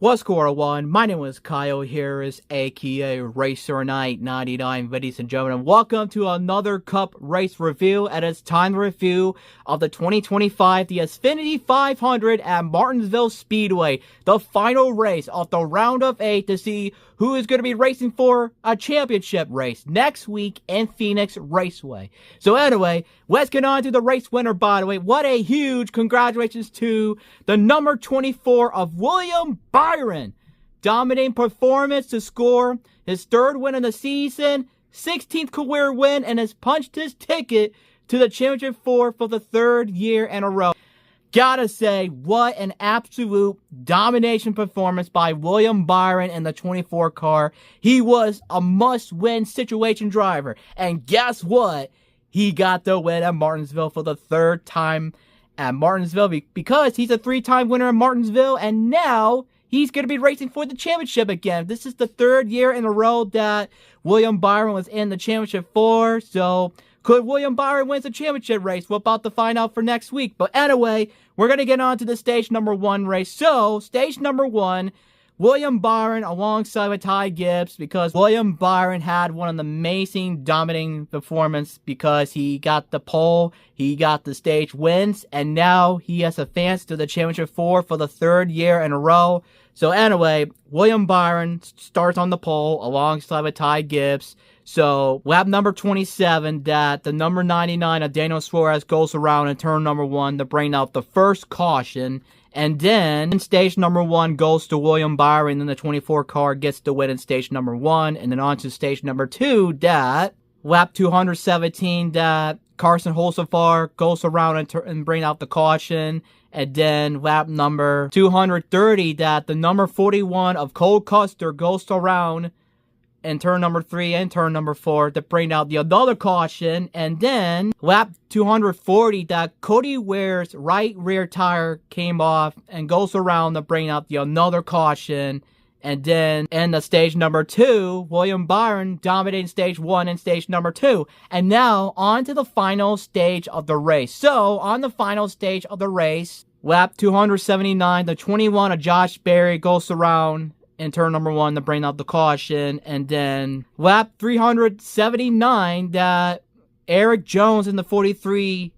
What's going on? My name is Kyle here, is aka Racer Knight 99, ladies and gentlemen. Welcome to another Cup race review, and it's time to review of the 2025 the Xfinity 500 at Martinsville Speedway, the final race of the round of 8 to see who is going to be racing for a championship race next week in Phoenix Raceway. So anyway, let's get on to the race winner. By the way, what a huge congratulations to the number 24 of William Byron. Dominating performance to score his third win in the season, 16th career win, and has punched his ticket to the championship for the third year in a row. Gotta say, what an absolute domination performance by William Byron in the 24 car. He was a must-win situation driver. And guess what? He got the win at Martinsville for the third time at Martinsville because he's a three-time winner at Martinsville, and now he's going to be racing for the championship again. This is the third year in a row that William Byron was in the championship for. So, could William Byron win the championship race? We're about to find out for next week. But anyway, we're going to get on to the stage number 1 race. So, stage number 1, William Byron alongside with Ty Gibbs, because William Byron had one of the amazing dominating performance because he got the pole, he got the stage wins, and now he has advanced to the championship for the third year in a row. So anyway, William Byron starts on the pole alongside with Ty Gibbs. So lap number 27, that the number 99 of Daniel Suarez goes around in turn number 1 to bring out the first caution. And then stage number 1 goes to William Byron, and then the 24 car gets the win in stage number 1. And then on to stage number 2, that lap 217, that Carson Holzapfar goes around and bring out the caution. And then lap number 230, that the number 41 of Cole Custer goes around in turn number 3 and turn number 4 to bring out the another caution. And then lap 240, that Cody Ware's right rear tire came off and goes around to bring out the another caution. And then in the stage number 2, William Byron dominating stage 1 and stage number 2. And now on to the final stage of the race. So on the final stage of the race, lap 279, the 21 of Josh Berry goes around in turn number 1 to bring out the caution. And then lap 379, that Eric Jones in the 43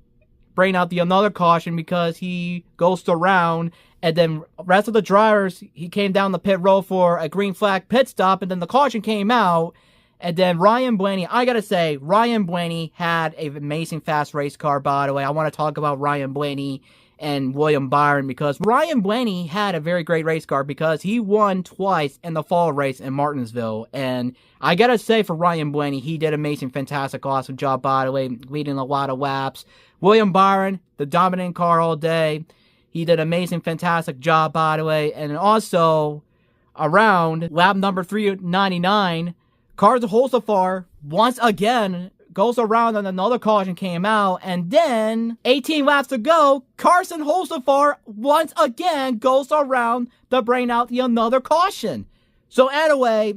bring out the another caution because he goes around. And then rest of the drivers, he came down the pit road for a green flag pit stop, and then the caution came out. And then Ryan Blaney, I gotta say, Ryan Blaney had an amazing fast race car, by the way. I want to talk about Ryan Blaney and William Byron, because Ryan Blaney had a very great race car because he won twice in the fall race in Martinsville. And I gotta say, for Ryan Blaney, he did amazing, fantastic, awesome job, by the way, leading a lot of laps. William Byron, the dominant car all day. He did an amazing, fantastic job, by the way. And also, around lap number 399, Carson Holzapfar once again goes around and another caution came out. And then, 18 laps to go, Carson Holzapfar once again goes around to bring out the another caution. So anyway,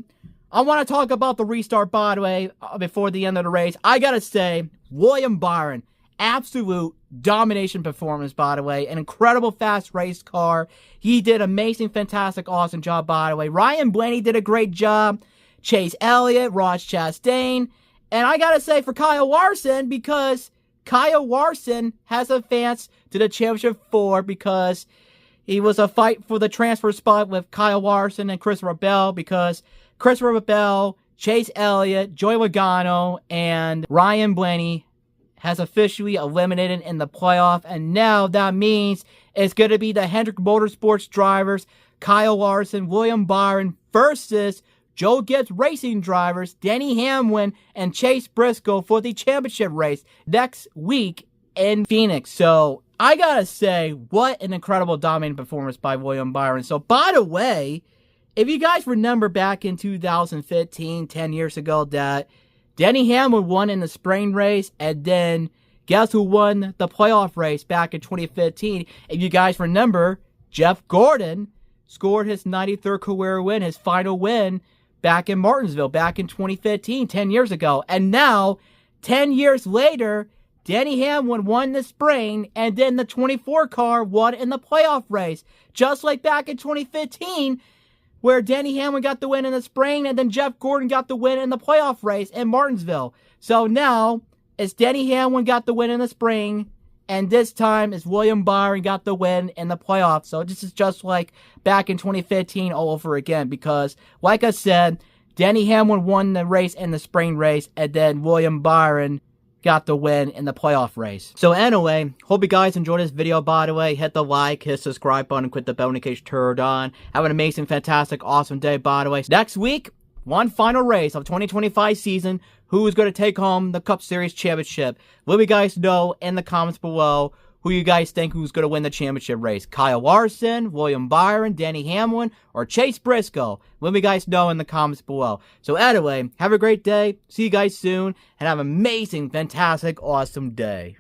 I want to talk about the restart, by the way, before the end of the race. I gotta say, William Byron, absolute domination performance, by the way. An incredible fast race car. He did amazing, fantastic, awesome job, by the way. Ryan Blaney did a great job. Chase Elliott, Ross Chastain. And I gotta say, for Kyle Larson, because Kyle Larson has advanced to the championship 4 because he was a fight for the transfer spot with Kyle Larson and Chris Rebel, because Chris Rebel, Chase Elliott, Joey Logano, and Ryan Blaney has officially eliminated in the playoff. And now that means it's going to be the Hendrick Motorsports drivers, Kyle Larson, William Byron, versus Joe Gibbs Racing drivers, Denny Hamlin and Chase Briscoe, for the championship race next week in Phoenix. So I gotta say, what an incredible dominating performance by William Byron. So by the way, if you guys remember back in 2015, 10 years ago, that Denny Hamlin won in the spring race, and then guess who won the playoff race back in 2015? If you guys remember, Jeff Gordon scored his 93rd career win, his final win, back in Martinsville, back in 2015, 10 years ago. And now, 10 years later, Denny Hamlin won the spring, and then the 24 car won in the playoff race. Just like back in 2015, where Denny Hamlin got the win in the spring, and then Jeff Gordon got the win in the playoff race in Martinsville. So now, it's Denny Hamlin got the win in the spring, and this time it's William Byron got the win in the playoffs. So this is just like back in 2015 all over again, because, like I said, Denny Hamlin won the race in the spring race, and then William Byron got the win in the playoff race. So anyway, hope you guys enjoyed this video, by the way. Hit the like, hit the subscribe button, click the bell in case you're turned on. Have an amazing, fantastic, awesome day, by the way. Next week, one final race of 2025 season. Who's going to take home the Cup Series championship? Let me guys know in the comments below who you guys think who's going to win the championship race. Kyle Larson, William Byron, Denny Hamlin, or Chase Briscoe. Let me guys know in the comments below. So anyway, have a great day. See you guys soon. And have an amazing, fantastic, awesome day.